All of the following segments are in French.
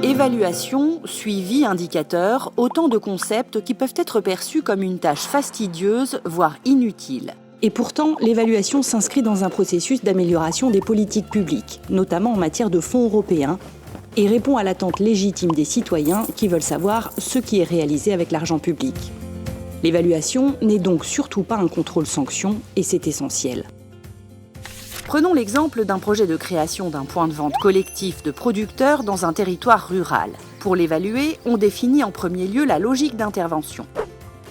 Évaluation, suivi, indicateur, autant de concepts qui peuvent être perçus comme une tâche fastidieuse, voire inutile. Et pourtant, l'évaluation s'inscrit dans un processus d'amélioration des politiques publiques, notamment en matière de fonds européens, et répond à l'attente légitime des citoyens qui veulent savoir ce qui est réalisé avec l'argent public. L'évaluation n'est donc surtout pas un contrôle-sanction, et c'est essentiel. Prenons l'exemple d'un projet de création d'un point de vente collectif de producteurs dans un territoire rural. Pour l'évaluer, on définit en premier lieu la logique d'intervention.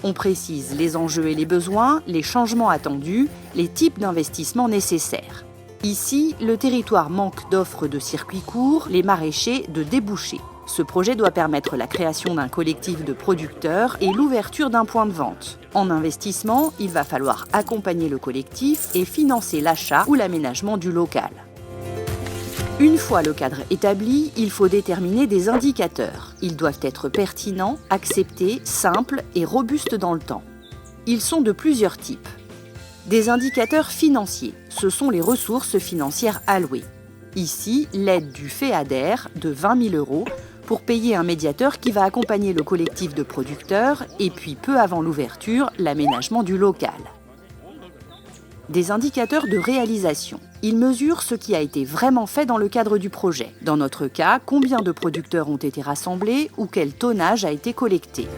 On précise les enjeux et les besoins, les changements attendus, les types d'investissements nécessaires. Ici, le territoire manque d'offres de circuits courts, les maraîchers de débouchés. Ce projet doit permettre la création d'un collectif de producteurs et l'ouverture d'un point de vente. En investissement, il va falloir accompagner le collectif et financer l'achat ou l'aménagement du local. Une fois le cadre établi, il faut déterminer des indicateurs. Ils doivent être pertinents, acceptés, simples et robustes dans le temps. Ils sont de plusieurs types. Des indicateurs financiers, ce sont les ressources financières allouées. Ici, l'aide du FEADER de 20 000 € pour payer un médiateur qui va accompagner le collectif de producteurs et puis peu avant l'ouverture, l'aménagement du local. Des indicateurs de réalisation. Ils mesurent ce qui a été vraiment fait dans le cadre du projet. Dans notre cas, combien de producteurs ont été rassemblés ou quel tonnage a été collecté.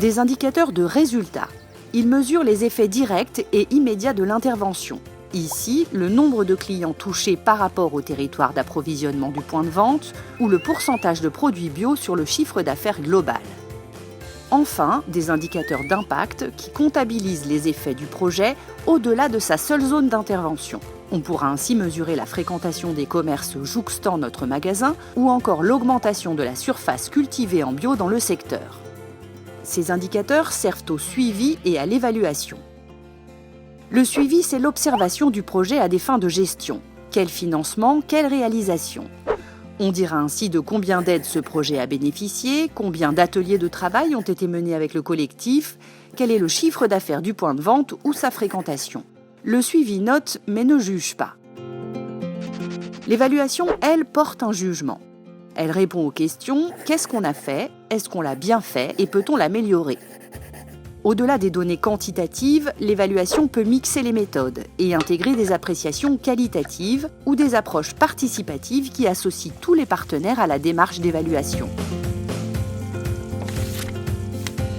Des indicateurs de résultats. Ils mesurent les effets directs et immédiats de l'intervention. Ici, le nombre de clients touchés par rapport au territoire d'approvisionnement du point de vente ou le pourcentage de produits bio sur le chiffre d'affaires global. Enfin, des indicateurs d'impact qui comptabilisent les effets du projet au-delà de sa seule zone d'intervention. On pourra ainsi mesurer la fréquentation des commerces jouxtant notre magasin ou encore l'augmentation de la surface cultivée en bio dans le secteur. Ces indicateurs servent au suivi et à l'évaluation. Le suivi, c'est l'observation du projet à des fins de gestion. Quel financement, quelle réalisation? On dira ainsi de combien d'aides ce projet a bénéficié, combien d'ateliers de travail ont été menés avec le collectif, quel est le chiffre d'affaires du point de vente ou sa fréquentation. Le suivi note mais ne juge pas. L'évaluation, elle, porte un jugement. Elle répond aux questions « Qu'est-ce qu'on a fait ? Est-ce qu'on l'a bien fait ? Et peut-on l'améliorer ?» Au-delà des données quantitatives, l'évaluation peut mixer les méthodes et intégrer des appréciations qualitatives ou des approches participatives qui associent tous les partenaires à la démarche d'évaluation.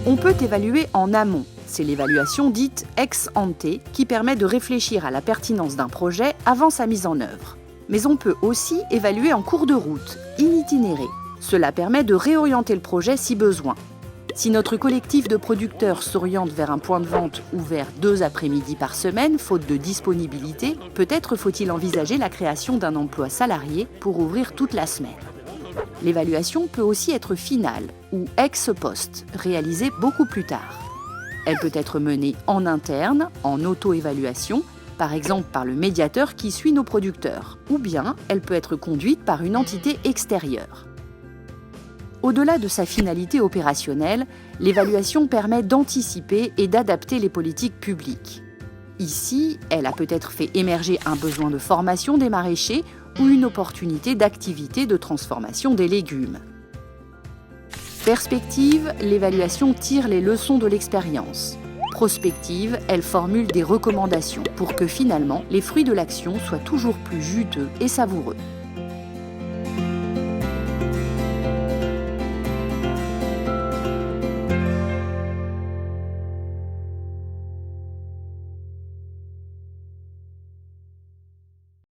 On peut évaluer en amont. C'est l'évaluation dite ex ante qui permet de réfléchir à la pertinence d'un projet avant sa mise en œuvre. Mais on peut aussi évaluer en cours de route, in itinéré. Cela permet de réorienter le projet si besoin. Si notre collectif de producteurs s'oriente vers un point de vente ouvert 2 après-midi par semaine, faute de disponibilité, peut-être faut-il envisager la création d'un emploi salarié pour ouvrir toute la semaine. L'évaluation peut aussi être finale ou ex post, réalisée beaucoup plus tard. Elle peut être menée en interne, en auto-évaluation, par exemple par le médiateur qui suit nos producteurs, ou bien elle peut être conduite par une entité extérieure. Au-delà de sa finalité opérationnelle, l'évaluation permet d'anticiper et d'adapter les politiques publiques. Ici, elle a peut-être fait émerger un besoin de formation des maraîchers ou une opportunité d'activité de transformation des légumes. Perspective, l'évaluation tire les leçons de l'expérience. Prospective, elle formule des recommandations pour que finalement les fruits de l'action soient toujours plus juteux et savoureux.